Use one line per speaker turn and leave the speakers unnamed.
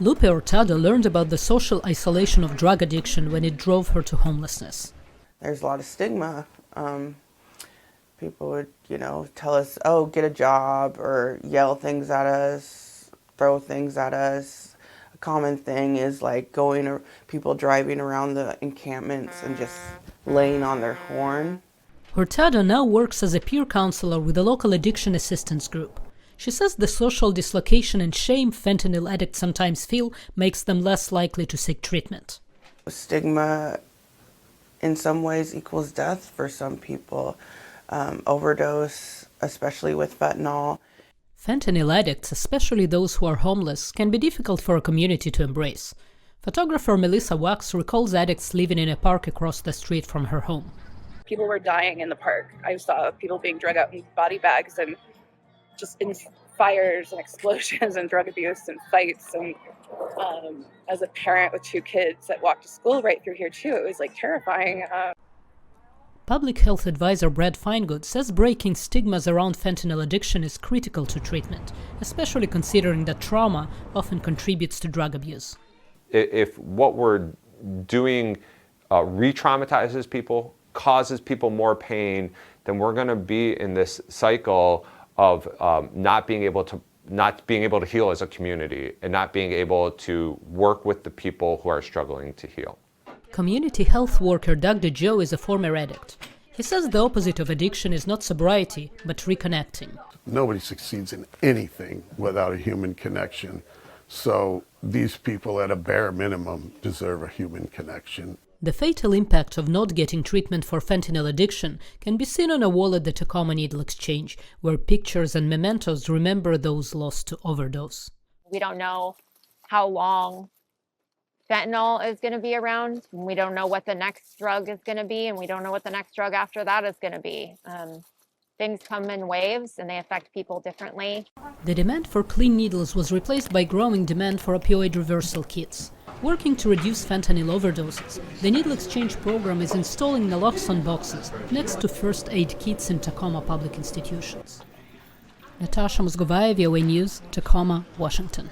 Lupe Hurtado learned about the social isolation of drug addiction when it drove her to homelessness.
There's a lot of stigma. People would, tell us, oh, get a job, or yell things at us, throw things at us. A common thing is like people driving around the encampments and just laying on their horn.
Hurtado now works as a peer counselor with a local addiction assistance group. She says the social dislocation and shame fentanyl addicts sometimes feel makes them less likely to seek treatment.
Stigma in some ways equals death for some people. Overdose, especially with fentanyl.
Fentanyl addicts, especially those who are homeless, can be difficult for a community to embrace. Photographer Melissa Wax recalls addicts living in a park across the street from her home.
People were dying in the park. I saw people being drug out in body bags and just in fires and explosions and drug abuse and fights. And as a parent with 2 kids that walked to school right through here too, it was like terrifying.
Public health advisor Brad Finegood says breaking stigmas around fentanyl addiction is critical to treatment, especially considering that trauma often contributes to drug abuse.
If what we're doing re-traumatizes people, causes people more pain, then we're going to be in this cycle of not being able to heal as a community and not being able to work with the people who are struggling to heal.
Community health worker Dr. Joe is a former addict. He says the opposite of addiction is not sobriety, but reconnecting.
Nobody succeeds in anything without a human connection. So these people at a bare minimum deserve a human connection.
The fatal impact of not getting treatment for fentanyl addiction can be seen on a wall at the Tacoma Needle Exchange, where pictures and mementos remember those lost to overdose.
We don't know how long fentanyl is going to be around. We don't know what the next drug is going to be, and we don't know what the next drug after that is going to be. Things come in waves, and they affect people differently.
The demand for clean needles was replaced by growing demand for opioid reversal kits. Working to reduce fentanyl overdoses, the Needle Exchange program is installing naloxone boxes next to first aid kits in Tacoma public institutions. Natasha Mozgovaya, VOA News, Tacoma, Washington.